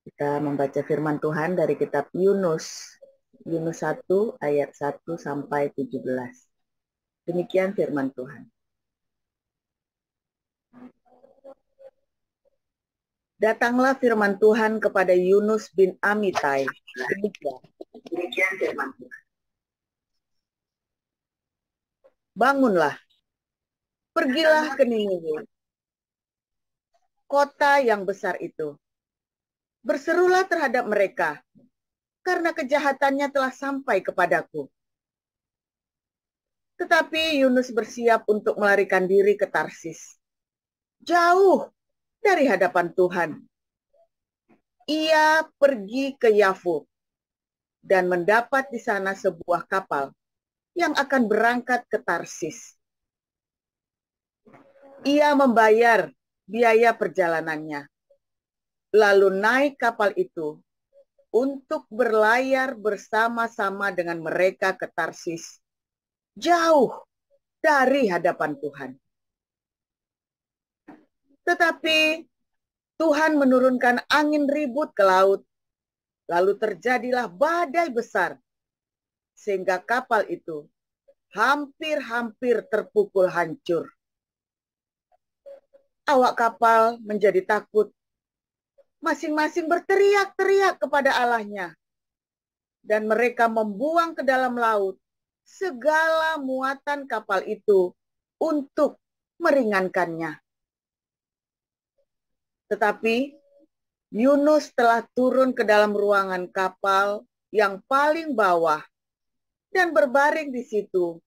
Kita membaca firman Tuhan dari kitab Yunus. Yunus 1 ayat 1 sampai 17. Demikian firman Tuhan. Datanglah firman Tuhan kepada Yunus bin Amitai. Demikian firman Tuhan. Bangunlah, pergilah ke Niniwe, kota yang besar itu. Berserulah terhadap mereka, karena kejahatannya telah sampai kepadaku. Tetapi Yunus bersiap untuk melarikan diri ke Tarsis, jauh dari hadapan Tuhan. Ia pergi ke Yafu dan mendapat di sana sebuah kapal yang akan berangkat ke Tarsis. Ia membayar biaya perjalanannya, lalu naik kapal itu untuk berlayar bersama-sama dengan mereka ke Tarsis, jauh dari hadapan Tuhan. Tetapi Tuhan menurunkan angin ribut ke laut, lalu terjadilah badai besar, sehingga kapal itu hampir-hampir terpukul hancur. Awak kapal menjadi takut, masing-masing berteriak-teriak kepada Allahnya, dan mereka membuang ke dalam laut segala muatan kapal itu untuk meringankannya. Tetapi Yunus telah turun ke dalam ruangan kapal yang paling bawah dan berbaring di situ,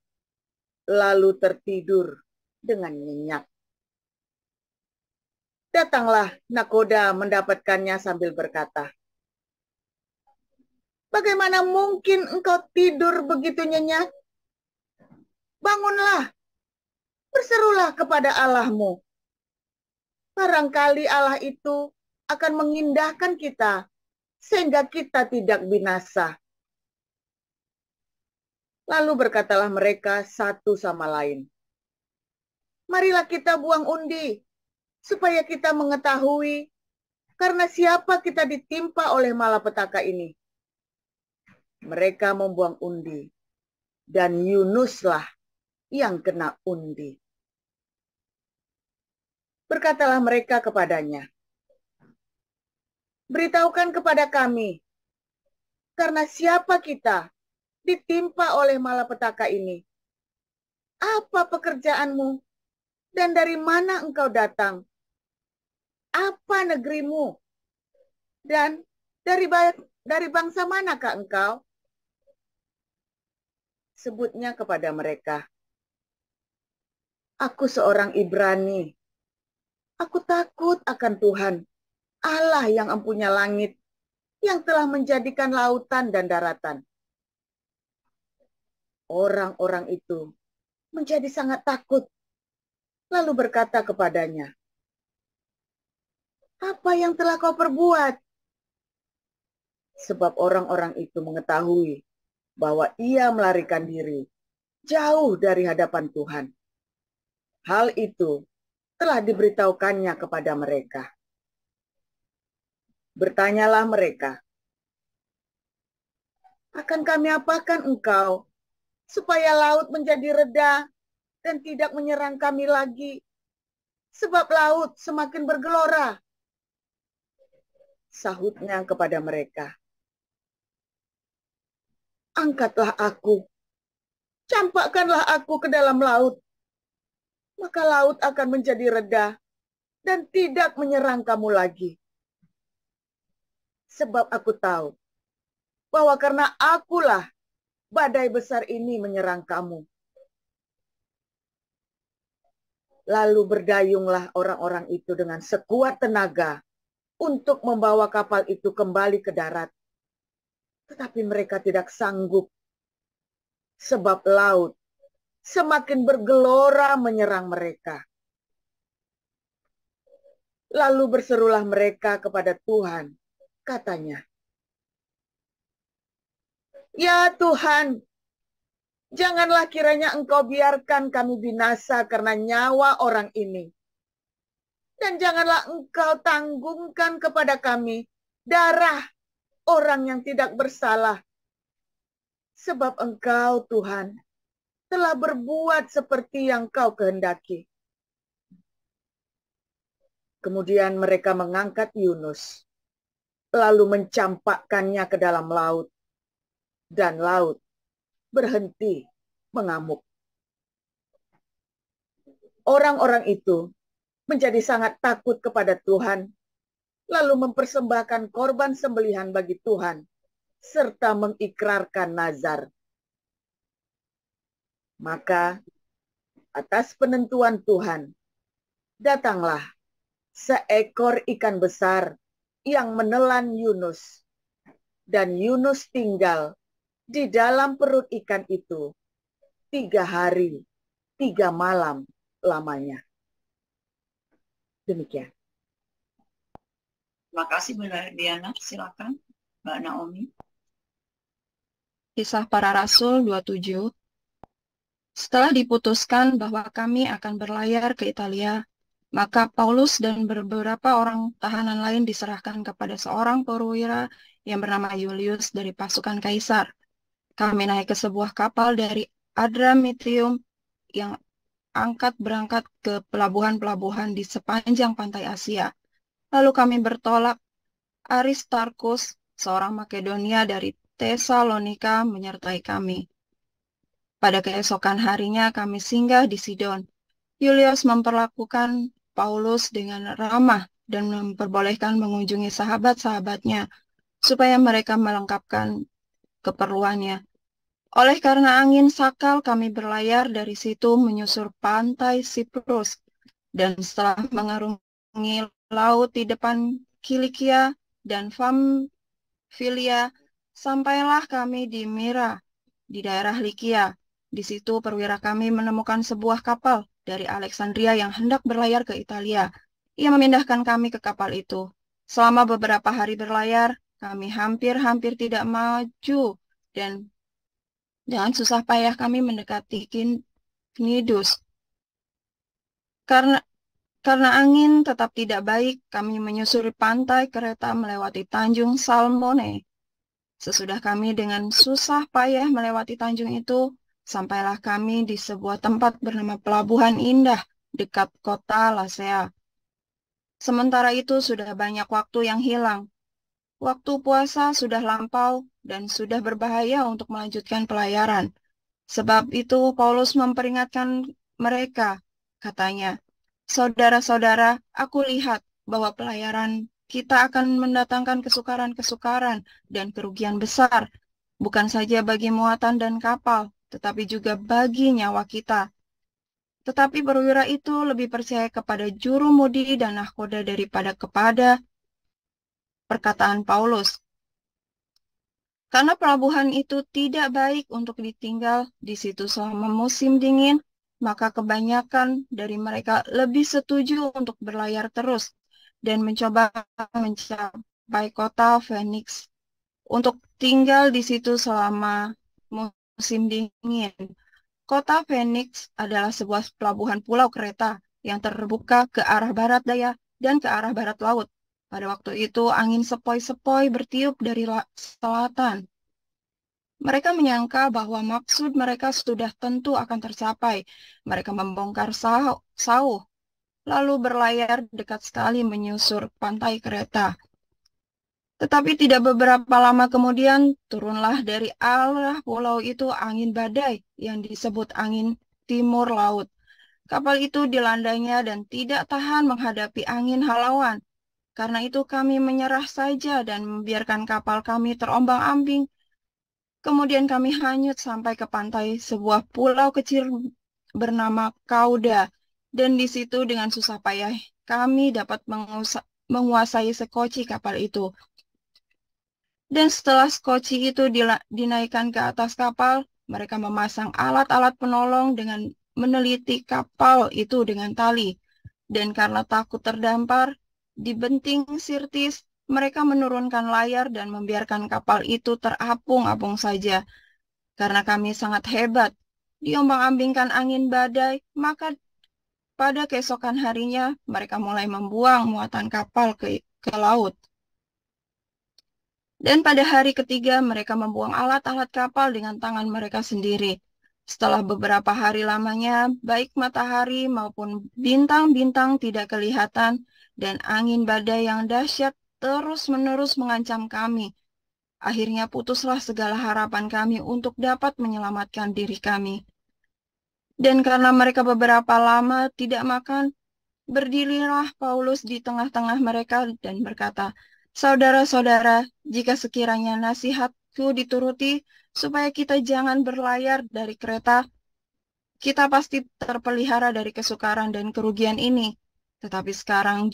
lalu tertidur dengan nyenyak. Datanglah nakoda mendapatkannya sambil berkata, "Bagaimana mungkin engkau tidur begitu nyenyak? Bangunlah, berserulah kepada Allahmu. Barangkali Allah itu akan mengindahkan kita, sehingga kita tidak binasa." Lalu berkatalah mereka satu sama lain, "Marilah kita buang undi, supaya kita mengetahui karena siapa kita ditimpa oleh malapetaka ini." Mereka membuang undi, dan Yunuslah yang kena undi. Berkatalah mereka kepadanya, "Beritahukan kepada kami, karena siapa kita ditimpa oleh malapetaka ini? Apa pekerjaanmu dan dari mana engkau datang? Apa negerimu dan dari bangsa manakah engkau?" Sebutnya kepada mereka, "Aku seorang Ibrani. Aku takut akan Tuhan, Allah yang empunya langit, yang telah menjadikan lautan dan daratan." Orang-orang itu menjadi sangat takut, lalu berkata kepadanya, "Apa yang telah kau perbuat?" Sebab orang-orang itu mengetahui bahwa ia melarikan diri jauh dari hadapan Tuhan. Hal itu telah diberitahukannya kepada mereka. Bertanyalah mereka, "Akan kami apakan engkau, supaya laut menjadi reda dan tidak menyerang kami lagi? Sebab laut semakin bergelora." Sahutnya kepada mereka, "Angkatlah aku, campakkanlah aku ke dalam laut, maka laut akan menjadi reda dan tidak menyerang kamu lagi. Sebab aku tahu bahwa karena akulah badai besar ini menyerang kamu." Lalu berdayunglah orang-orang itu dengan sekuat tenaga untuk membawa kapal itu kembali ke darat. Tetapi mereka tidak sanggup, sebab laut semakin bergelora menyerang mereka. Lalu berserulah mereka kepada Tuhan, katanya, "Ya Tuhan, janganlah kiranya Engkau biarkan kami binasa karena nyawa orang ini. Dan janganlah Engkau tanggungkan kepada kami darah orang yang tidak bersalah. Sebab Engkau, Tuhan, telah berbuat seperti yang Kau kehendaki. Kemudian mereka mengangkat Yunus, lalu mencampakkannya ke dalam laut, dan laut berhenti mengamuk. Orang-orang itu menjadi sangat takut kepada Tuhan, lalu mempersembahkan korban sembelihan bagi Tuhan, serta mengikrarkan nazar. Maka atas penentuan Tuhan, datanglah seekor ikan besar yang menelan Yunus, dan Yunus tinggal di dalam perut ikan itu 3 hari, 3 malam lamanya. Demikian. Terima kasih, Bunda Diana. Silakan, Mbak Naomi. Kisah Para Rasul 27. Setelah diputuskan bahwa kami akan berlayar ke Italia, maka Paulus dan beberapa orang tahanan lain diserahkan kepada seorang perwira yang bernama Julius dari pasukan Kaisar. Kami naik ke sebuah kapal dari Adramyttium yang berangkat ke pelabuhan-pelabuhan di sepanjang pantai Asia. Lalu kami bertolak. Aristarkus, seorang Makedonia dari Tesalonika, menyertai kami. Pada keesokan harinya kami singgah di Sidon. Julius memperlakukan Paulus dengan ramah dan memperbolehkan mengunjungi sahabat-sahabatnya supaya mereka melengkapkan keperluannya. Oleh karena angin sakal, kami berlayar dari situ menyusur pantai Siprus, dan setelah mengarungi laut di depan Kilikia dan Pamfilia, sampailah kami di Mira, di daerah Likia. Di situ perwira kami menemukan sebuah kapal dari Alexandria yang hendak berlayar ke Italia. Ia memindahkan kami ke kapal itu. Selama beberapa hari berlayar, kami hampir-hampir tidak maju, dan dengan susah payah kami mendekati Knidus. Karena angin tetap tidak baik, kami menyusuri pantai Kreta melewati Tanjung Salmone. Sesudah kami dengan susah payah melewati tanjung itu, sampailah kami di sebuah tempat bernama Pelabuhan Indah dekat kota Lasea. Sementara itu sudah banyak waktu yang hilang. Waktu puasa sudah lampau dan sudah berbahaya untuk melanjutkan pelayaran. Sebab itu Paulus memperingatkan mereka, katanya, "Saudara-saudara, aku lihat bahwa pelayaran kita akan mendatangkan kesukaran-kesukaran dan kerugian besar, bukan saja bagi muatan dan kapal, tetapi juga bagi nyawa kita." Tetapi perwira itu lebih percaya kepada jurumudi dan nahkoda daripada kepada perkataan Paulus. Karena pelabuhan itu tidak baik untuk ditinggal di situ selama musim dingin, maka kebanyakan dari mereka lebih setuju untuk berlayar terus dan mencoba mencapai kota Phoenix untuk tinggal di situ selama musim dingin. Kota Phoenix adalah sebuah pelabuhan pulau Kreta yang terbuka ke arah barat daya dan ke arah barat laut. Pada waktu itu angin sepoi-sepoi bertiup dari selatan. Mereka menyangka bahwa maksud mereka sudah tentu akan tercapai. Mereka membongkar sauh, lalu berlayar dekat sekali menyusur pantai Kreta. Tetapi tidak beberapa lama kemudian, turunlah dari arah pulau itu angin badai yang disebut angin timur laut. Kapal itu dilandanya dan tidak tahan menghadapi angin halauan. Karena itu kami menyerah saja dan membiarkan kapal kami terombang-ambing. Kemudian kami hanyut sampai ke pantai sebuah pulau kecil bernama Kauda. Dan di situ dengan susah payah kami dapat menguasai sekoci kapal itu. Dan setelah skoci itu dinaikkan ke atas kapal, mereka memasang alat-alat penolong dengan meneliti kapal itu dengan tali. Dan karena takut terdampar, di benting Sirtis, mereka menurunkan layar dan membiarkan kapal itu terapung-apung saja. Karena kami sangat hebat, diombang-ambingkan angin badai, maka pada keesokan harinya mereka mulai membuang muatan kapal ke laut. Dan pada hari ketiga mereka membuang alat-alat kapal dengan tangan mereka sendiri. Setelah beberapa hari lamanya, baik matahari maupun bintang-bintang tidak kelihatan, dan angin badai yang dahsyat terus-menerus mengancam kami. Akhirnya putuslah segala harapan kami untuk dapat menyelamatkan diri kami. Dan karena mereka beberapa lama tidak makan, berdirilah Paulus di tengah-tengah mereka dan berkata, "Saudara-saudara, jika sekiranya nasihatku dituruti, supaya kita jangan berlayar dari kereta, kita pasti terpelihara dari kesukaran dan kerugian ini. Tetapi sekarang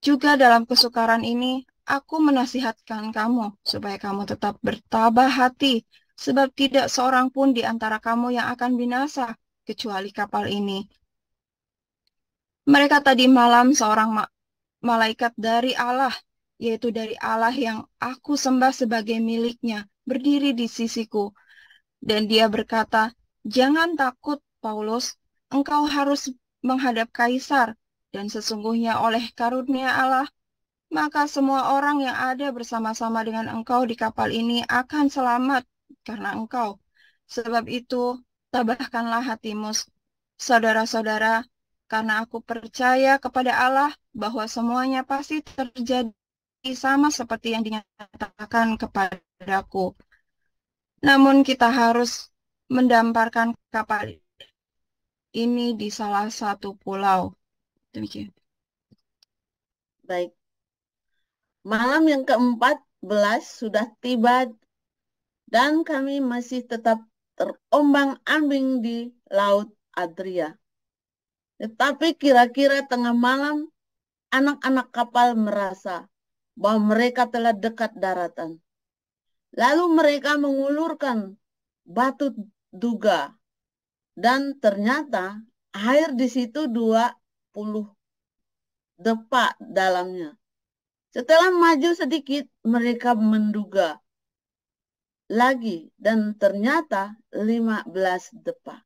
juga dalam kesukaran ini, aku menasihatkan kamu supaya kamu tetap bertabah hati, sebab tidak seorang pun di antara kamu yang akan binasa, kecuali kapal ini." Mereka tadi malam seorang malaikat dari Allah, yaitu dari Allah yang aku sembah sebagai miliknya, berdiri di sisiku. Dan dia berkata, "Jangan takut, Paulus, engkau harus menghadap Kaisar, dan sesungguhnya oleh karunia Allah, maka semua orang yang ada bersama-sama dengan engkau di kapal ini akan selamat karena engkau. Sebab itu, tabahkanlah hatimu, saudara-saudara, karena aku percaya kepada Allah bahwa semuanya pasti terjadi sama seperti yang dinyatakan kepadaku. Namun kita harus mendamparkan kapal ini di salah satu pulau." Demikian. Baik. Malam yang ke-14 sudah tiba dan kami masih tetap terombang-ambing di Laut Adria. Tetapi kira-kira tengah malam, anak-anak kapal merasa bahwa mereka telah dekat daratan. Lalu mereka mengulurkan batu duga, dan ternyata air di situ 20 depa dalamnya. Setelah maju sedikit, mereka menduga lagi, dan ternyata 15 depa.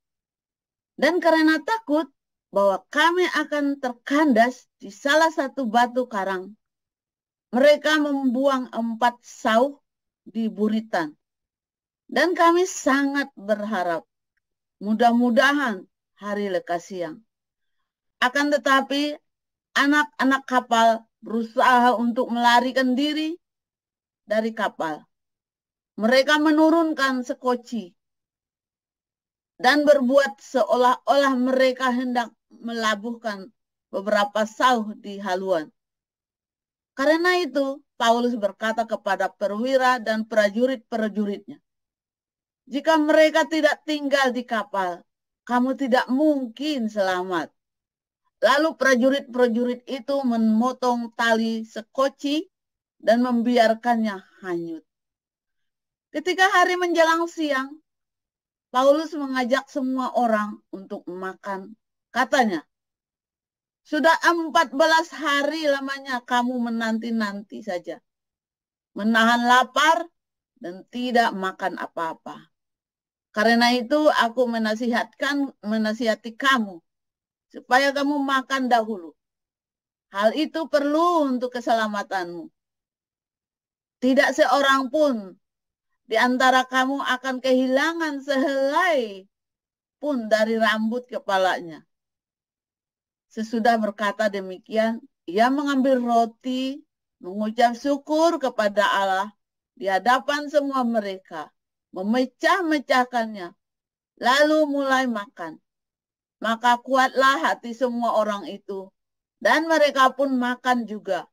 Dan karena takut bahwa kami akan terkandas di salah satu batu karang, mereka membuang 4 sauh di buritan. Dan kami sangat berharap, mudah-mudahan hari lekas siang. Akan tetapi, anak-anak kapal berusaha untuk melarikan diri dari kapal. Mereka menurunkan sekoci dan berbuat seolah-olah mereka hendak melabuhkan beberapa sauh di haluan. Karena itu, Paulus berkata kepada perwira dan prajurit-prajuritnya, "Jika mereka tidak tinggal di kapal, kamu tidak mungkin selamat." Lalu prajurit-prajurit itu memotong tali sekoci dan membiarkannya hanyut. Ketika hari menjelang siang, Paulus mengajak semua orang untuk makan. Katanya, "Sudah 14 hari lamanya kamu menanti-nanti saja, menahan lapar dan tidak makan apa-apa. Karena itu aku menasihati kamu supaya kamu makan dahulu. Hal itu perlu untuk keselamatanmu. Tidak seorang pun di antara kamu akan kehilangan sehelai pun dari rambut kepalanya." Sesudah berkata demikian, ia mengambil roti, mengucap syukur kepada Allah di hadapan semua mereka, memecah-mecahkannya, lalu mulai makan. Maka kuatlah hati semua orang itu, dan mereka pun makan juga.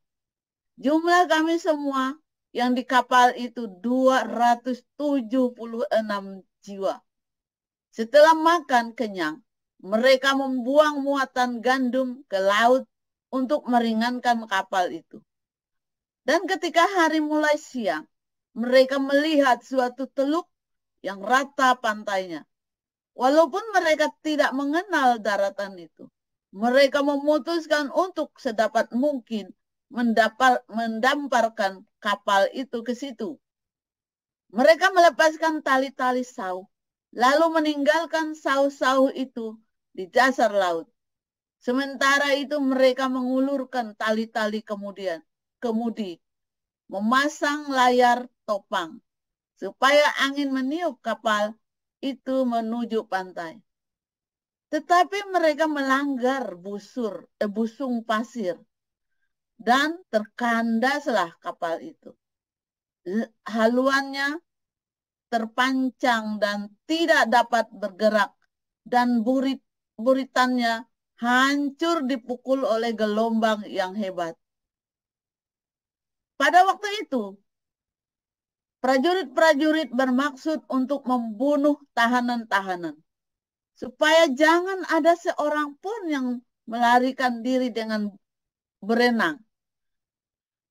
Jumlah kami semua yang di kapal itu 276 jiwa. Setelah makan kenyang, mereka membuang muatan gandum ke laut untuk meringankan kapal itu. Dan ketika hari mulai siang, mereka melihat suatu teluk yang rata pantainya. Walaupun mereka tidak mengenal daratan itu, mereka memutuskan untuk sedapat mungkin mendamparkan kapal itu ke situ. Mereka melepaskan tali-tali sauh, lalu meninggalkan sauh-sauh itu di dasar laut. Sementara itu mereka mengulurkan tali-tali kemudi memasang layar topang supaya angin meniup kapal itu menuju pantai. Tetapi mereka melanggar busung pasir dan terkandaslah kapal itu. Haluannya terpancang dan tidak dapat bergerak, dan buritannya hancur dipukul oleh gelombang yang hebat. Pada waktu itu, prajurit-prajurit bermaksud untuk membunuh tahanan-tahanan, supaya jangan ada seorang pun yang melarikan diri dengan berenang.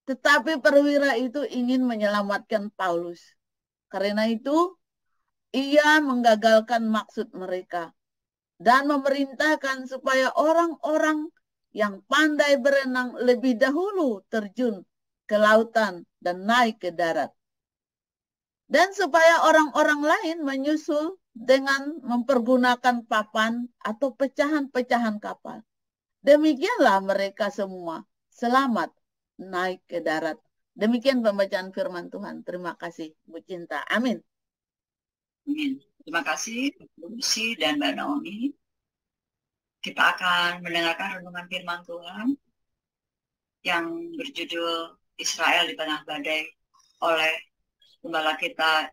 Tetapi perwira itu ingin menyelamatkan Paulus. Karena itu, ia menggagalkan maksud mereka dan memerintahkan supaya orang-orang yang pandai berenang lebih dahulu terjun ke lautan dan naik ke darat. Dan supaya orang-orang lain menyusul dengan mempergunakan papan atau pecahan-pecahan kapal. Demikianlah mereka semua selamat naik ke darat. Demikian pembacaan firman Tuhan. Terima kasih, Bu Cinta. Amin. Amin. Terima kasih, Bu Lucy dan Mbak Naomi. Kita akan mendengarkan renungan firman Tuhan yang berjudul Israel di Tengah Badai oleh gembala kita,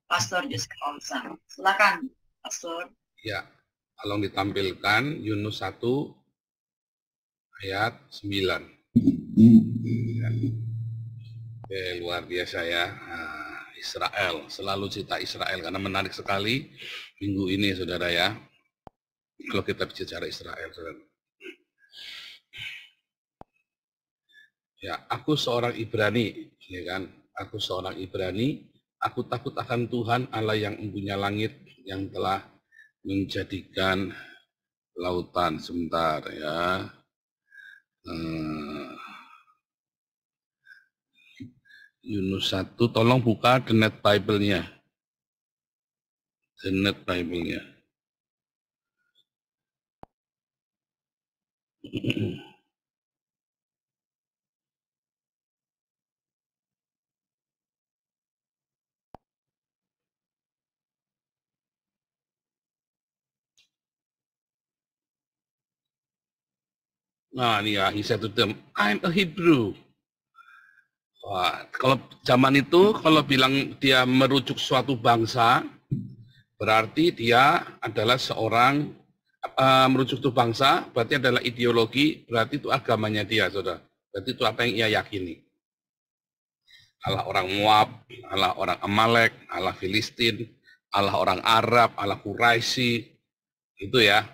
Pastor Jessica Olsa. Silakan, Pastor. Ya, tolong ditampilkan Yunus 1 ayat 9. Ya. Oke, luar biasa ya. Israel, selalu cerita Israel karena menarik sekali minggu ini, saudara ya. Kalau kita bicara Israel, saudara. Ya, aku seorang Ibrani, ya kan? Aku seorang Ibrani, aku takut akan Tuhan Allah yang mempunyai langit, yang telah menjadikan lautan. Sebentar ya. Yunus 1, tolong buka The Net Bible-nya. The Net Bible-nya. Nah, ini ya, he said to them, I'm a Hebrew. Wah, kalau zaman itu, kalau bilang dia merujuk suatu bangsa, berarti dia adalah seorang, merujuk suatu bangsa, berarti adalah ideologi, berarti itu agamanya dia, saudara. Berarti itu apa yang ia yakini. Allah orang Moab, Allah orang Amalek, Allah Filistin, Allah orang Arab, Allah Quraisy, itu ya,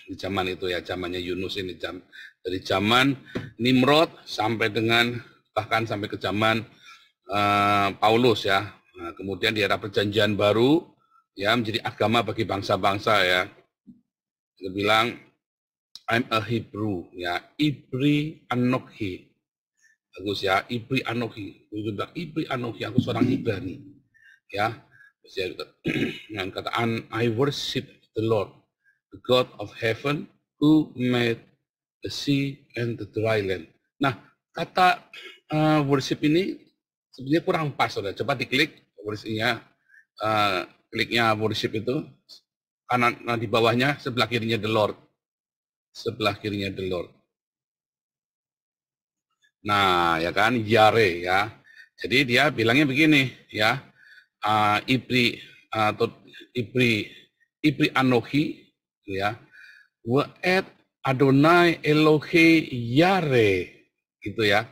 di zaman itu ya, zamannya Yunus ini, dari zaman Nimrod sampai dengan bahkan sampai ke zaman Paulus ya. Nah, kemudian di era perjanjian baru ya menjadi agama bagi bangsa-bangsa ya. Dia bilang I'm a Hebrew ya, Ibri Anochi. Bagus ya, Ibri Anochi. Dia bilang Ibri Anochi, aku seorang Ibrani. Ya. Dengan kataan I worship the Lord, the God of heaven who made the sea and the dry land. Nah, kata worship ini sebenarnya kurang pas, saudara. Coba diklik worship-nya, kliknya worship itu, kanan, nah di bawahnya sebelah kirinya the Lord, sebelah kirinya the Lord. Nah, ya kan, Yare ya. Jadi dia bilangnya begini ya, Ibri atau Ibri Anochi ya, Wa'et Adonai Elohe Yare, gitu ya.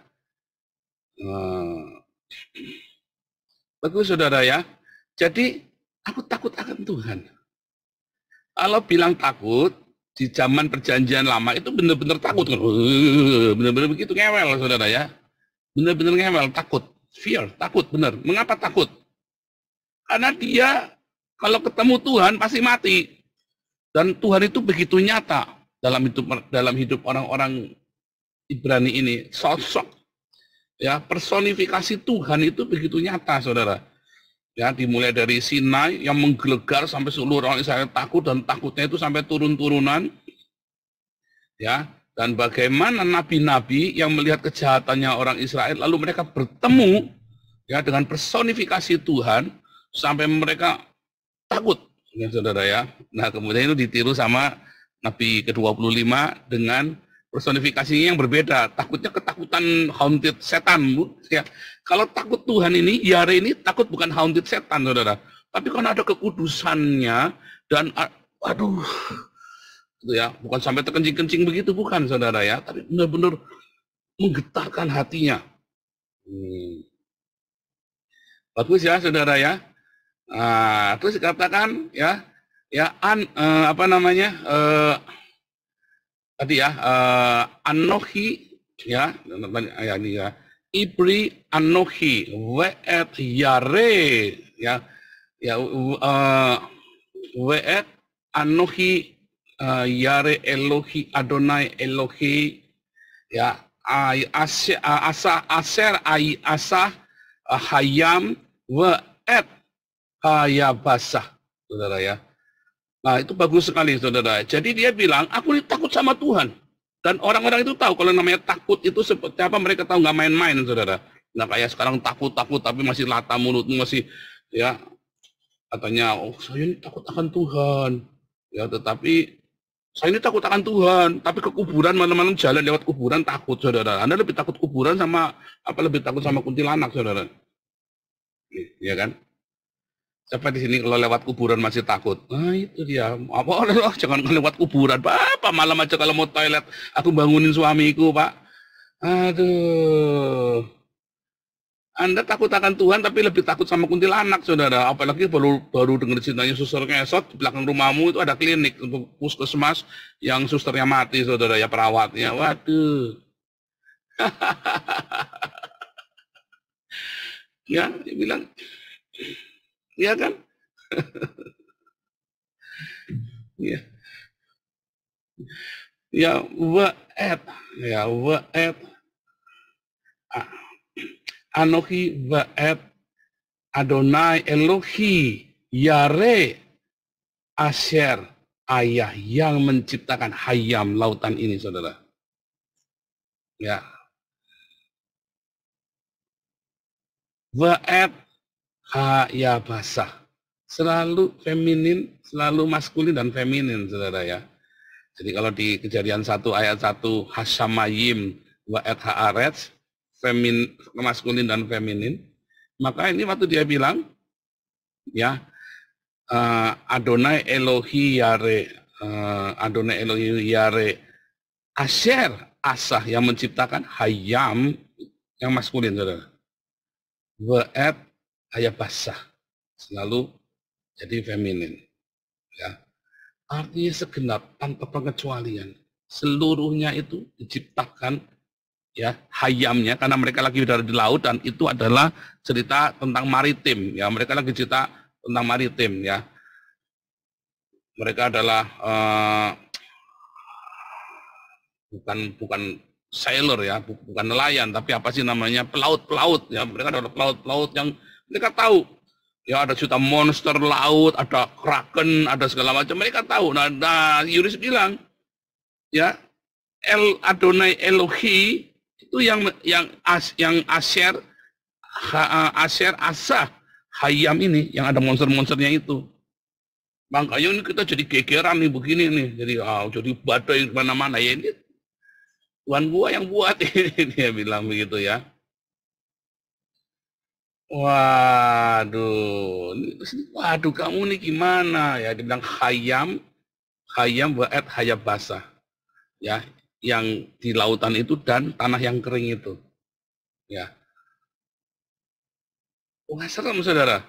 Bagus saudara ya. Jadi aku takut akan Tuhan. Kalau bilang takut di zaman perjanjian lama itu benar-benar takut kan. Benar-benar begitu ngewel saudara ya. Benar-benar ngewel, takut. Fear, takut benar. Mengapa takut? Karena dia kalau ketemu Tuhan pasti mati. Dan Tuhan itu begitu nyata dalam hidup orang-orang Ibrani ini. Sosok ya, personifikasi Tuhan itu begitu nyata, saudara. Ya, dimulai dari Sinai yang menggelegar sampai seluruh orang Israel takut, dan takutnya itu sampai turun-turunan. Ya, Dan bagaimana nabi-nabi yang melihat kejahatannya orang Israel, lalu mereka bertemu ya dengan personifikasi Tuhan sampai mereka takut, ya saudara ya. Nah kemudian itu ditiru sama Nabi ke-25 dengan personifikasinya yang berbeda. Takutnya ketakutan haunted setan, Bu. Ya. Kalau takut Tuhan ini, Yare ini takut bukan haunted setan, saudara. Tapi karena ada kekudusannya dan aduh, gitu ya, bukan sampai terkencing-kencing begitu, bukan saudara ya, tapi benar-benar menggetarkan hatinya. Bagus ya saudara ya. Nah, terus dikatakan ya, tadi ya, Anohi ya, ini ya, Ibri Anohi We'et Yare ya, We'et Anohi Yare Elohi Adonai Elohi ya, Aser Ai Asah Hayam We'et Hayabasah, saudara ya. Nah itu bagus sekali saudara. Jadi dia bilang, aku ini takut sama Tuhan. Dan orang-orang itu tahu kalau namanya takut itu seperti apa, mereka tahu nggak main-main saudara. Nggak kayak sekarang takut-takut tapi masih lata mulutmu, masih ya katanya, oh saya ini takut akan Tuhan. Ya tetapi saya ini takut akan Tuhan, tapi ke kuburan malam-malam jalan lewat kuburan takut saudara. Anda lebih takut kuburan sama apa, lebih takut sama kuntilanak saudara? Iya kan? Siapa di sini kalau lewat kuburan masih takut? Nah itu dia. Apa Allah, jangan lewat kuburan. Pak malam aja kalau mau toilet, aku bangunin suamiku, Pak. Aduh. Anda takut akan Tuhan tapi lebih takut sama kuntilanak, saudara. Apalagi baru dengar ceritanya suster ngesot di belakang rumahmu itu ada klinik untuk puskesmas yang susternya mati, saudara ya, perawatnya. Waduh. Ya, dia bilang, iya kan? Ya. Ya, wa'et. Anohi wa'et Adonai Elohi Yare Asher Ayah, yang menciptakan Hayam, lautan ini, saudara. Ya. Wa'et Hayabasah. Selalu feminin, selalu maskulin dan feminin, saudara ya. Jadi kalau di Kejadian 1 ayat 1 Hashamayim wa'et haaretz, maskulin dan feminin, maka ini waktu dia bilang ya, Adonai Elohi Yare Asher Asah, yang menciptakan Hayam, yang maskulin, saudara. Wa'et Hayabasah, selalu jadi feminin ya. Artinya segenap tanpa pengecualian, seluruhnya itu diciptakan ya, hayamnya, karena mereka lagi berada di laut, dan itu adalah cerita tentang maritim ya, mereka lagi cerita tentang maritim ya. Mereka adalah bukan sailor ya, bukan nelayan, tapi apa sih namanya, pelaut ya. Mereka adalah pelaut yang mereka tahu ya, ada juta monster laut, ada kraken, ada segala macam, mereka tahu. Nah Yunus bilang ya, Adonai Elohi itu yang Asher Asah Hayam ini, yang ada monster-monsternya itu. Makanya ini kita jadi gegeran nih begini nih, jadi badai mana-mana ya, ini Tuhan gua yang buat ini, dia bilang begitu ya. Waduh kamu nih gimana ya, dia bilang Hayam wa'et Hayabasah ya, yang di lautan itu dan tanah yang kering itu ya. Wah serem, saudara.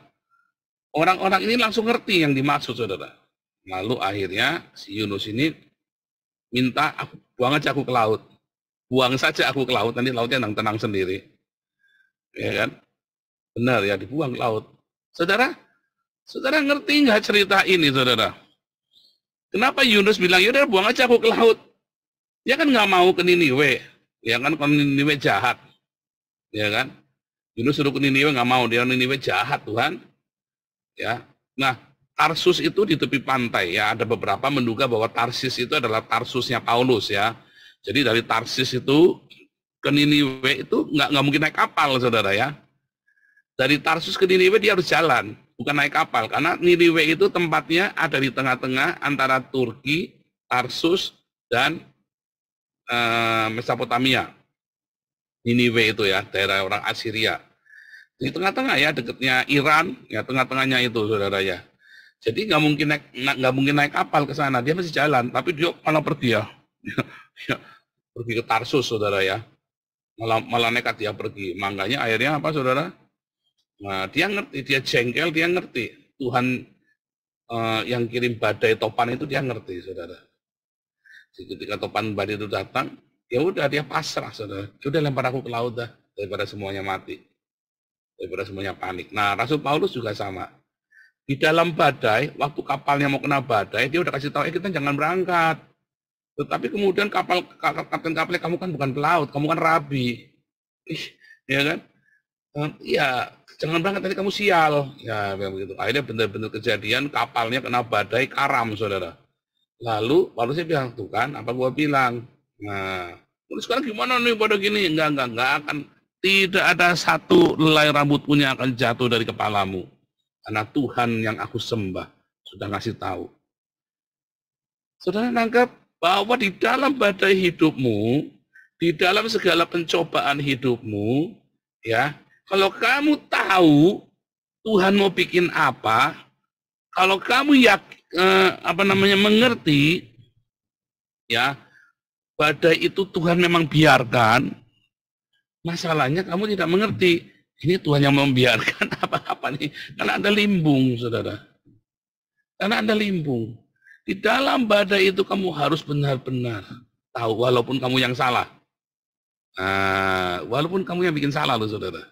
Orang-orang ini langsung ngerti yang dimaksud, saudara. Lalu akhirnya si Yunus ini minta, aku buang aja aku ke laut, buang saja aku ke laut, nanti lautnya tenang sendiri, ya kan? Benar ya, dibuang ke laut. Saudara ngerti nggak cerita ini, saudara? Kenapa Yunus bilang, yaudah buang aja aku ke laut? Dia kan nggak mau ke Niniwe, ya kan, kalau Niniwe jahat, ya kan? Yunus suruh ke Niniwe nggak mau, dia Niniwe jahat Tuhan, ya. Nah, Tarsus itu di tepi pantai ya, ada beberapa menduga bahwa Tarsis itu adalah Tarsusnya Paulus ya. Jadi dari Tarsis itu ke Niniwe itu nggak mungkin naik kapal, saudara ya. Dari Tarsus ke Niniwe dia harus jalan, bukan naik kapal. Karena Niniwe itu tempatnya ada di tengah-tengah antara Turki, Tarsus, dan Mesopotamia. Niniwe itu ya, daerah orang Assyria. Di tengah-tengah ya, dekatnya Iran, ya tengah-tengahnya itu, saudara ya. Jadi nggak mungkin naik kapal ke sana, dia masih jalan. Tapi dia malah pergi ya, pergi ke Tarsus, saudara ya. Malah nekat dia pergi. Makanya akhirnya apa, saudara? Nah, dia ngerti, dia jengkel, dia ngerti. Tuhan yang kirim badai topan itu dia ngerti, saudara. Jadi ketika topan badai itu datang, ya udah dia pasrah, saudara. Udah lempar aku ke laut dah, daripada semuanya mati, daripada semuanya panik. Nah, Rasul Paulus juga sama. Di dalam badai, waktu kapalnya mau kena badai, dia udah kasih tahu, kita jangan berangkat. Tetapi kemudian kapten kapalnya, kamu kan bukan pelaut, kamu kan rabi, ya kan? Iya, jangan berangkat nanti kamu sial. Ya, begitu. Akhirnya benar-benar kejadian kapalnya kena badai karam, saudara. Lalu saya bilang, tuh kan, apa gua bilang? Nah, terus sekarang gimana nih pada gini? Enggak akan, tidak ada satu helai rambut pun yang akan jatuh dari kepalamu. Karena Tuhan yang aku sembah sudah ngasih tahu. Saudara nangkep bahwa di dalam badai hidupmu, di dalam segala pencobaan hidupmu, ya, kalau kamu tahu Tuhan mau bikin apa, kalau kamu mengerti, ya, badai itu Tuhan memang biarkan. Masalahnya kamu tidak mengerti. Ini Tuhan yang membiarkan apa-apa nih? Karena ada limbung, saudara. Karena ada limbung. Di dalam badai itu kamu harus benar-benar tahu, walaupun kamu yang salah. Walaupun kamu yang bikin salah loh, saudara.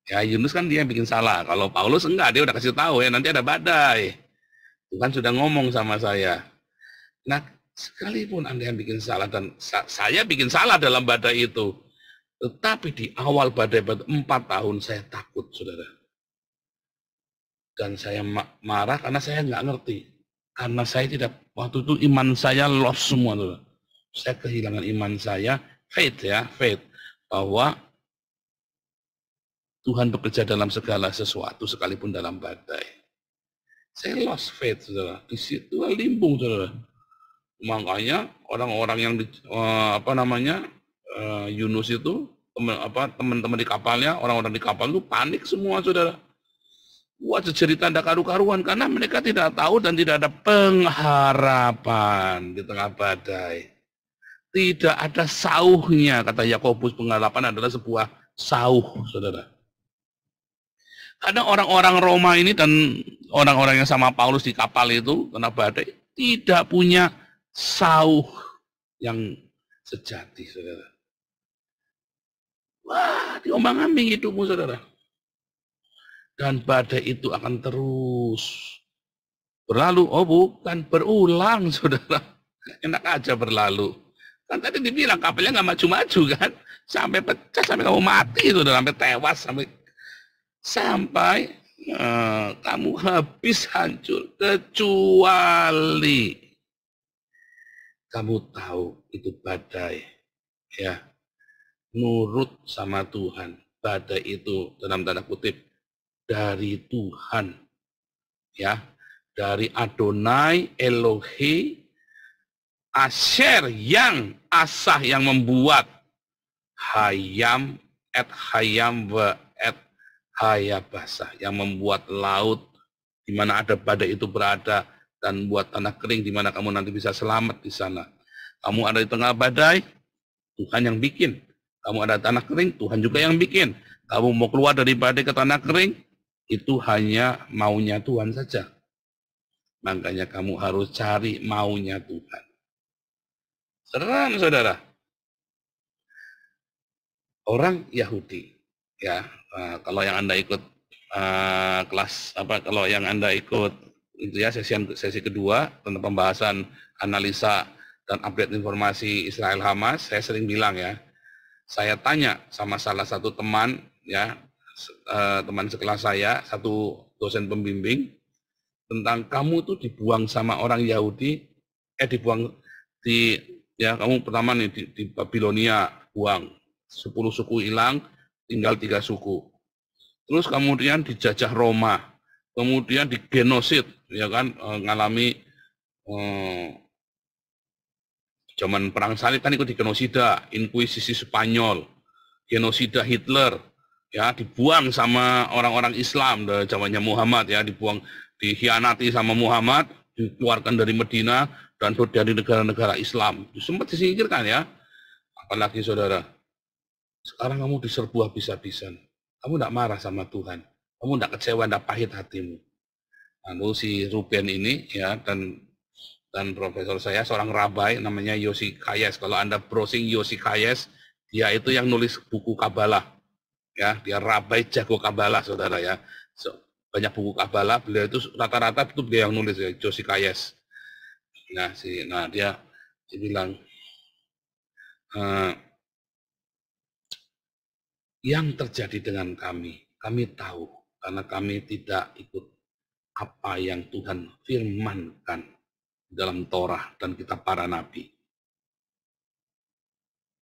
Ya, Yunus kan dia yang bikin salah. Kalau Paulus enggak, dia udah kasih tahu ya, nanti ada badai. Tuhan sudah ngomong sama saya. Nah, sekalipun Anda yang bikin salah, dan saya bikin salah dalam badai itu, tetapi di awal badai 4 tahun saya takut, saudara. Dan saya marah karena saya nggak ngerti. Karena saya tidak, waktu itu iman saya lost semua, saudara. Saya kehilangan iman saya, faith, bahwa Tuhan bekerja dalam segala sesuatu, sekalipun dalam badai. Saya lost faith, saudara. Di situ limbung, saudara. Makanya orang-orang yang Yunus itu, teman-teman di kapalnya, orang-orang di kapal itu panik semua, saudara. Wah, jadi tanda karu-karuan karena mereka tidak tahu dan tidak ada pengharapan di tengah badai. Tidak ada sauhnya, kata Yakobus, pengharapan adalah sebuah sauh, saudara. Karena orang-orang Roma ini dan orang-orang yang sama Paulus di kapal itu kena badai tidak punya sauh yang sejati, saudara. Wah, diombang-ambing hidupmu, saudara. Dan badai itu akan terus berlalu. Oh, bukan, berulang, saudara. Enak aja berlalu. Kan tadi dibilang kapalnya nggak maju-maju kan. Sampai pecah, sampai kamu mati, saudara. Sampai tewas, sampai kamu habis hancur. Kecuali kamu tahu itu badai. Ya, nurut sama Tuhan. Badai itu dalam tanda kutip dari Tuhan, ya, dari Adonai Elohe Asher, yang Asah yang membuat Hayam et Hayam wa et Hayabasah, yang membuat laut di mana ada badai itu berada dan buat tanah kering di mana kamu nanti bisa selamat di sana. Kamu ada di tengah badai, Tuhan yang bikin. Kamu ada tanah kering, Tuhan juga yang bikin. Kamu mau keluar dari badai ke tanah kering, itu hanya maunya Tuhan saja. Makanya kamu harus cari maunya Tuhan. Seram, saudara. Orang Yahudi, ya, kalau yang Anda ikut kalau yang Anda ikut itu ya sesi kedua tentang pembahasan analisa dan update informasi Israel Hamas, saya sering bilang ya, saya tanya sama salah satu teman, ya, teman sekelas saya, satu dosen pembimbing, tentang kamu tuh dibuang sama orang Yahudi, Ya, kamu pertama nih di Babilonia buang, 10 suku hilang, tinggal 3 suku. Terus kemudian dijajah Roma, kemudian digenosid, ya kan, ngalami zaman perang salib kan ikut digenosida, inkuisisi Spanyol, genosida Hitler, ya dibuang sama orang-orang Islam dari zamannya Muhammad, ya dibuang, dikhianati sama Muhammad, dikeluarkan dari Medina dan dari negara-negara Islam. Sempat disingkirkan ya. Apalagi saudara, sekarang kamu diserbu habis-habisan. Kamu tidak marah sama Tuhan. Kamu tidak kecewa, tidak pahit hatimu. Lalu si Ruben ini ya dan profesor saya seorang rabai namanya Yosi Kayes. Kalau Anda browsing Yosi Kayes, dia itu yang nulis buku Kabalah. Ya, dia rabai jago Kabalah, saudara ya. Banyak buku Kabalah, beliau itu rata-rata itu beliau yang nulis ya, Yosi Kayes. Nah, dia bilang yang terjadi dengan kami tahu karena kami tidak ikut apa yang Tuhan firmankan dalam Torah dan kitab para nabi.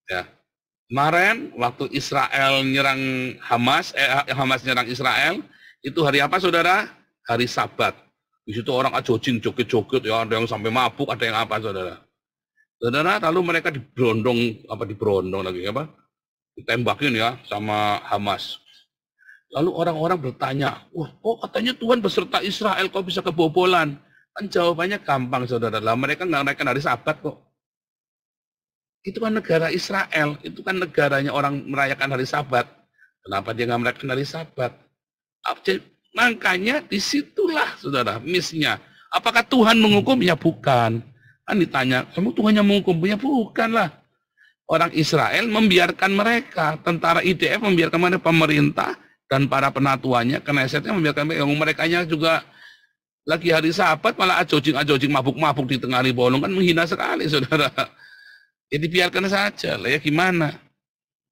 Ya. Kemarin waktu Israel nyerang Hamas, Hamas nyerang Israel, itu hari apa saudara? Hari Sabat. Di situ orang joget-joget ya, ada yang sampai mabuk, ada yang apa saudara. Saudara, lalu mereka diberondong lagi apa? Ditembakin ya sama Hamas. Lalu orang-orang bertanya, wah kok katanya Tuhan beserta Israel kok bisa kebobolan? Kan jawabannya gampang saudara, lah mereka nggak naikkan hari Sabat kok. Itu kan negara Israel, itu kan negaranya orang merayakan hari Sabat. Kenapa dia nggak merayakan hari Sabat? Makanya disitulah saudara miss-nya. Apakah Tuhan menghukum? Ya bukan. Kan ditanya, kamu Tuhan yang menghukum? Ya bukan lah. Orang Israel membiarkan mereka, tentara IDF membiarkan mereka, pemerintah dan para penatuannya, Knessetnya membiarkan mereka juga lagi hari Sabat malah ajojing mabuk-mabuk di tengah bolong, kan menghina sekali saudara. Ya dibiarkan saja lah ya, gimana?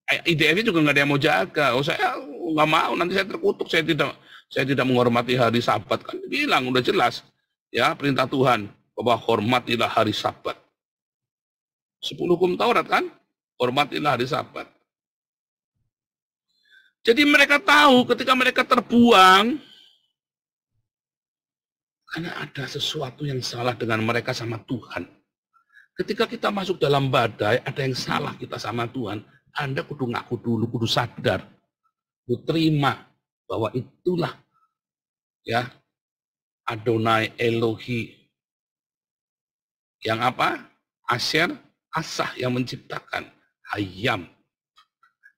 IDF-nya juga nggak ada yang mau jaga. Oh saya nggak mau, nanti saya terkutuk, saya tidak menghormati hari Sabat, kan bilang udah jelas ya perintah Tuhan bahwa hormatilah hari Sabat. 10 hukum Taurat kan, hormatilah hari Sabat. Jadi mereka tahu ketika mereka terbuang, karena ada sesuatu yang salah dengan mereka sama Tuhan. Ketika kita masuk dalam badai, ada yang salah kita sama Tuhan. Anda kudu ngaku dulu, kudu sadar, kudu terima bahwa itulah ya Adonai Elohi yang apa? Asher, Asah yang menciptakan, Hayam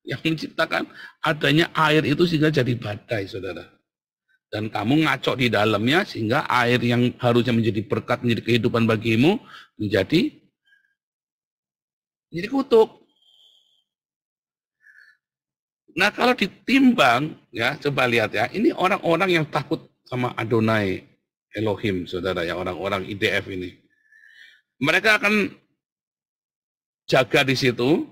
yang menciptakan adanya air itu sehingga jadi badai, saudara. Dan kamu ngacok di dalamnya sehingga air yang harusnya menjadi berkat, menjadi kehidupan bagimu menjadi kutuk. Nah kalau ditimbang ya, coba lihat ya, ini orang-orang yang takut sama Adonai Elohim, saudara ya, orang-orang IDF ini. Mereka akan jaga di situ,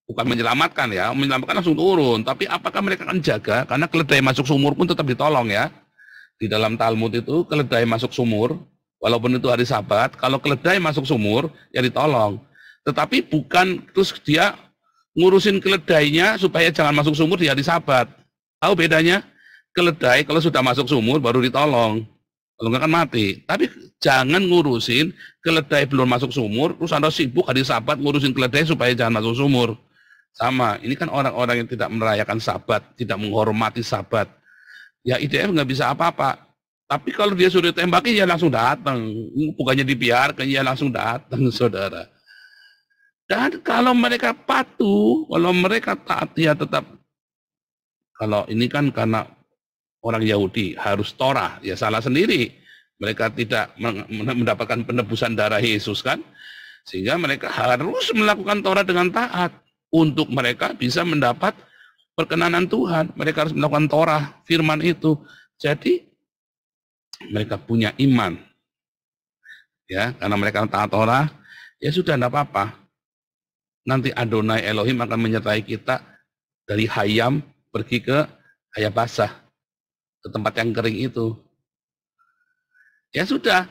bukan menyelamatkan ya, menyelamatkan langsung turun. Tapi apakah mereka akan jaga? Karena keledai masuk sumur pun tetap ditolong ya. Di dalam Talmud itu keledai masuk sumur, walaupun itu hari Sabat, kalau keledai masuk sumur ya ditolong. Tetapi bukan terus dia ngurusin keledainya supaya jangan masuk sumur di hari Sabat. Tahu bedanya? Keledai kalau sudah masuk sumur baru ditolong. Kalau enggak kan mati. Tapi jangan ngurusin keledai belum masuk sumur, terus Anda sibuk hari Sabat ngurusin keledai supaya jangan masuk sumur. Sama, ini kan orang-orang yang tidak merayakan Sabat, tidak menghormati Sabat. Ya IDF nggak bisa apa-apa. Tapi kalau dia sudah tembakin, ya langsung datang. Bukannya dibiarkan, ya langsung datang, saudara. Dan kalau mereka patuh, kalau mereka taat, ya tetap. Kalau ini kan karena orang Yahudi harus Torah, ya salah sendiri. Mereka tidak mendapatkan penebusan darah Yesus kan. Sehingga mereka harus melakukan Torah dengan taat. Untuk mereka bisa mendapat perkenanan Tuhan. Mereka harus melakukan Torah, firman itu. Jadi mereka punya iman. Ya, karena mereka taat Torah, ya sudah enggak apa-apa. Nanti Adonai Elohim akan menyertai kita dari Hayam pergi ke Hayabasah, ke tempat yang kering itu. Ya sudah.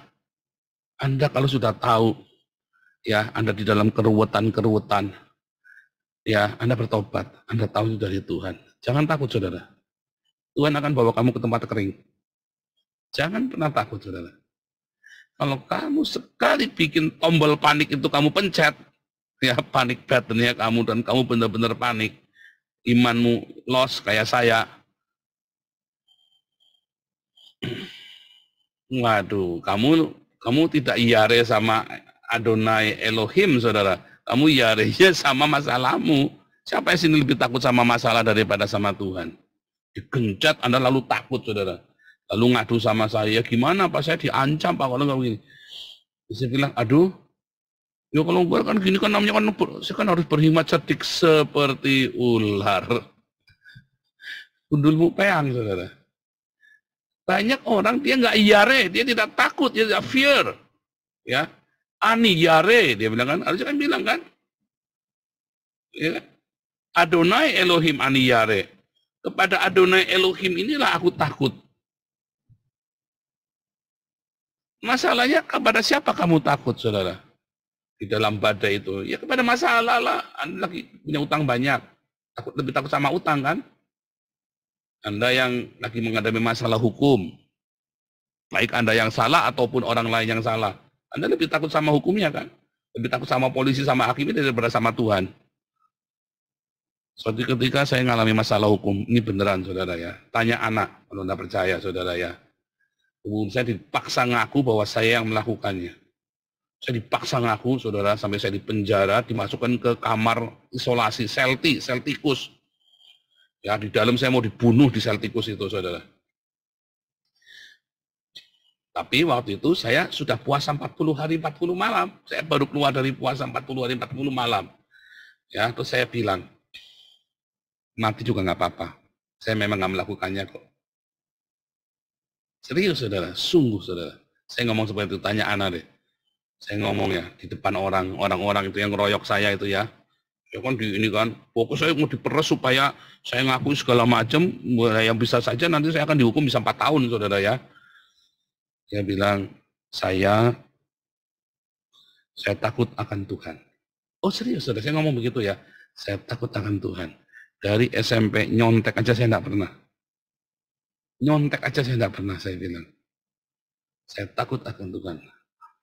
Anda kalau sudah tahu ya, Anda di dalam keruwetan-keruwetan, ya, Anda bertobat, Anda tahu itu dari Tuhan. Jangan takut, saudara. Tuhan akan bawa kamu ke tempat kering. Jangan pernah takut, saudara. Kalau kamu sekali bikin tombol panik itu kamu pencet, ya, panik buttonnya kamu, dan kamu benar-benar panik, imanmu lost kayak saya. Waduh, kamu tidak yare sama Adonai Elohim, saudara. Kamu yarenya sama masalahmu. Siapa yang sini lebih takut sama masalah daripada sama Tuhan? Digencet, Anda lalu takut, saudara. Lalu ngadu sama saya, gimana Pak, saya diancam Pak kalau nggak begini. Saya bilang, aduh, ya kalau gue kan gini kan namanya kan, saya kan harus berhemat cerdik seperti ular. Gundulmu peang, saudara. Banyak orang dia nggak yare, dia tidak takut, dia tidak fear, ya. Ani yare, dia bilang kan, harusnya kan bilang kan, ya. Adonai Elohim ani yare. Kepada Adonai Elohim inilah aku takut. Masalahnya kepada siapa kamu takut, saudara? Di dalam badai itu, ya kepada masalah lah. Anda lagi punya utang banyak, lebih takut sama utang kan? Anda yang lagi menghadapi masalah hukum, baik Anda yang salah ataupun orang lain yang salah, Anda lebih takut sama hukumnya kan? Lebih takut sama polisi, sama hakim daripada sama Tuhan. Suatu ketika saya mengalami masalah hukum, ini beneran saudara ya. Tanya anak, kalau Anda percaya saudara ya. Saya dipaksa ngaku bahwa saya yang melakukannya. Saya dipaksa ngaku, saudara, sampai saya dipenjara, dimasukkan ke kamar isolasi, sel tikus. Ya, di dalam saya mau dibunuh di sel tikus itu, saudara. Tapi waktu itu saya sudah puasa 40 hari 40 malam. Saya baru keluar dari puasa 40 hari 40 malam. Ya, terus saya bilang, mati juga nggak apa-apa. Saya memang nggak melakukannya kok. Serius, saudara, sungguh, saudara. Saya ngomong seperti itu, tanya Ana deh. Saya ngomong ya, di depan orang-orang itu yang ngeroyok saya itu ya. Ya kan ini kan, pokoknya saya mau diperes supaya saya ngaku segala macam, yang bisa saja nanti saya akan dihukum bisa 4 tahun, saudara ya. Dia bilang, saya takut akan Tuhan. Oh serius, saudara, saya ngomong begitu ya. Saya takut akan Tuhan. Dari SMP nyontek aja saya enggak pernah. Nyontek aja saya enggak pernah, saya bilang. Saya takut akan Tuhan.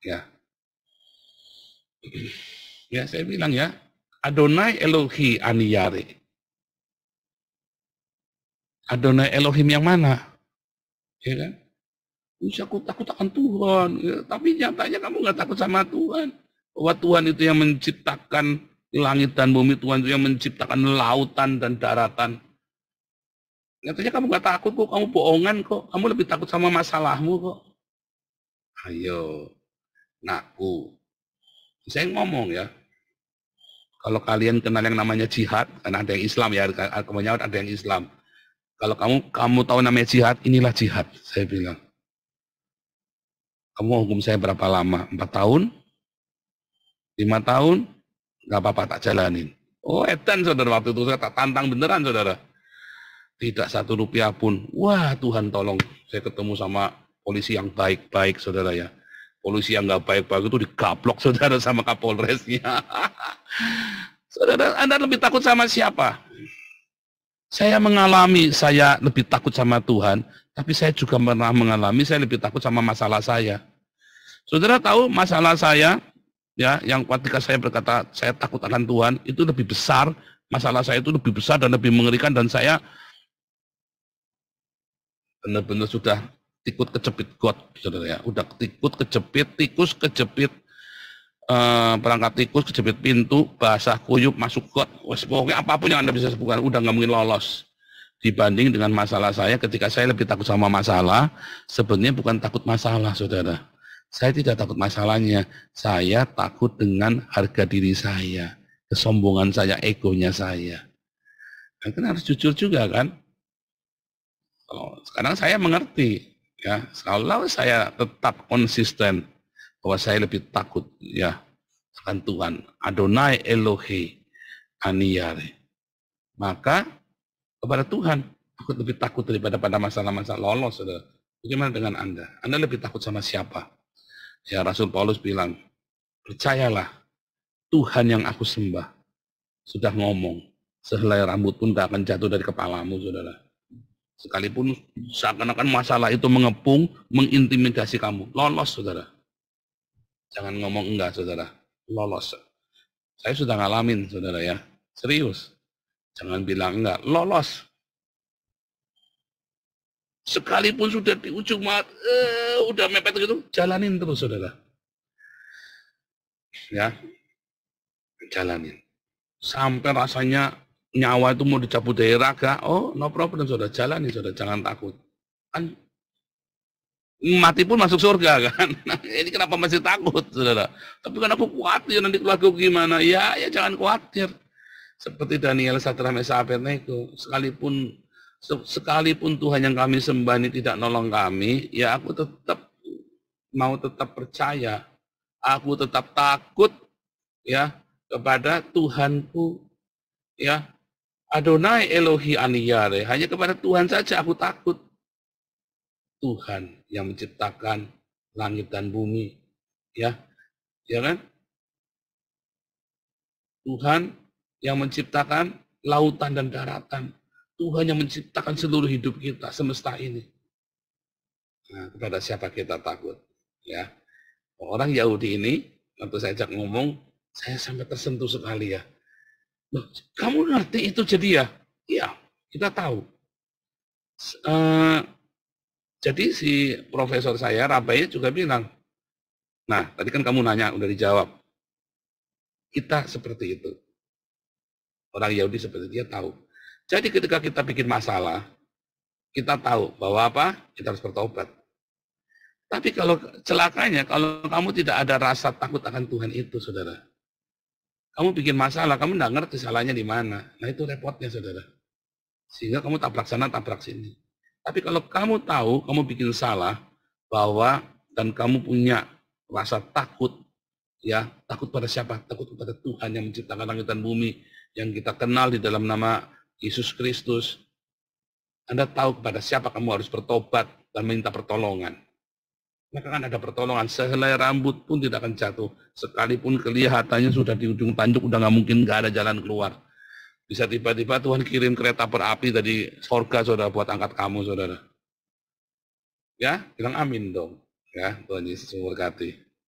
Ya. Ya, saya bilang ya, Adonai Elohi aniyare. Adonai Elohim yang mana? Ya kan? Aku takut akan Tuhan. Ya, tapi nyatanya kamu nggak takut sama Tuhan. Bahwa Tuhan itu yang menciptakan langit dan bumi, Tuhan itu yang menciptakan lautan dan daratan. Nyatanya kamu nggak takut kok, kamu bohongan kok. Kamu lebih takut sama masalahmu kok. Ayo, ngaku. Saya ngomong ya, kalau kalian kenal yang namanya jihad, karena ada yang Islam ya, kebanyakan ada yang Islam. Kalau kamu tahu namanya jihad, inilah jihad, saya bilang. Kamu hukum saya berapa lama? 4 tahun? 5 tahun? Nggak apa-apa, tak jalanin. Oh, edan saudara, waktu itu saya tak tantang beneran saudara. Tidak 1 rupiah pun. Wah, Tuhan tolong. Saya ketemu sama polisi yang baik-baik saudara ya. Polisi yang nggak baik-baik itu digaplok saudara sama Kapolresnya. Saudara, Anda lebih takut sama siapa? Saya mengalami, saya lebih takut sama Tuhan, tapi saya juga pernah mengalami, saya lebih takut sama masalah saya. Saudara tahu masalah saya, ya, yang ketika saya berkata, saya takut akan Tuhan, itu lebih besar, masalah saya itu lebih besar dan lebih mengerikan, dan saya benar-benar sudah tikut kejepit got, saudara ya, udah tikus kejepit, perangkap tikus, kejepit pintu, basah kuyup, masuk got, pokoknya apapun yang Anda bisa sebutkan, udah nggak mungkin lolos. Dibanding dengan masalah saya, ketika saya lebih takut sama masalah, sebenarnya bukan takut masalah, saudara. Saya tidak takut masalahnya, saya takut dengan harga diri saya, kesombongan saya, egonya saya. Kan harus jujur juga kan. Sekarang saya mengerti, ya, kalau saya tetap konsisten bahwa saya lebih takut ya akan Tuhan, Adonai Elohe aniyare, maka kepada Tuhan aku lebih takut daripada pada masalah-masalah lolos, saudara. Bagaimana dengan Anda? Anda lebih takut sama siapa? Ya, Rasul Paulus bilang, percayalah Tuhan yang aku sembah sudah ngomong, sehelai rambut pun tidak akan jatuh dari kepalamu, saudara. Sekalipun seakan-akan masalah itu mengepung, mengintimidasi kamu, lolos, saudara. Jangan ngomong enggak, saudara. Lolos. Saya sudah ngalamin, saudara ya. Serius. Jangan bilang enggak, lolos. Sekalipun sudah di ujung udah mepet gitu, jalanin terus, saudara. Ya, jalanin. Sampai rasanya nyawa itu mau dicabut dari raga, oh no problem, saudara, jalani, saudara, jangan takut. Kan mati pun masuk surga kan. Nah, ini kenapa masih takut, saudara? Tapi kan aku khawatir nanti keluarga gimana? Ya jangan khawatir. Seperti Daniel, Sadrah, Mesah, Abednego, sekalipun Tuhan yang kami sembah ini tidak nolong kami, ya aku tetap percaya, aku tetap takut ya kepada Tuhanku, ya Adonai Elohi Aniyare, hanya kepada Tuhan saja aku takut. Tuhan yang menciptakan langit dan bumi, ya kan? Tuhan yang menciptakan lautan dan daratan. Tuhan yang menciptakan seluruh hidup kita, semesta ini. Nah, kepada siapa kita takut? Ya, orang Yahudi ini, waktu saya ajak ngomong, saya sampai tersentuh sekali ya. Loh, kamu ngerti itu jadi ya? Iya, kita tahu. Jadi si profesor saya, Rabai juga bilang, nah tadi kan kamu nanya, udah dijawab. Kita seperti itu. Orang Yahudi seperti dia tahu. Jadi ketika kita bikin masalah, kita tahu bahwa apa? Kita harus bertobat. Tapi kalau celakanya, kalau kamu tidak ada rasa takut akan Tuhan itu, saudara. Kamu bikin masalah, kamu tidak ngerti salahnya di mana. Nah itu repotnya, saudara. Sehingga kamu tabrak sana, tabrak sini. Tapi kalau kamu tahu, kamu bikin salah, bahwa dan kamu punya rasa takut, ya takut pada siapa? Takut kepada Tuhan yang menciptakan langit dan bumi, yang kita kenal di dalam nama Yesus Kristus. Anda tahu kepada siapa kamu harus bertobat dan minta pertolongan. Maka kan ada pertolongan, sehelai rambut pun tidak akan jatuh. Sekalipun kelihatannya sudah di ujung tanduk, udah nggak mungkin, nggak ada jalan keluar. Bisa tiba-tiba Tuhan kirim kereta berapi dari sorga, saudara, buat angkat kamu, saudara. Ya, bilang amin dong. Ya, Tuhan Yesus memberkati.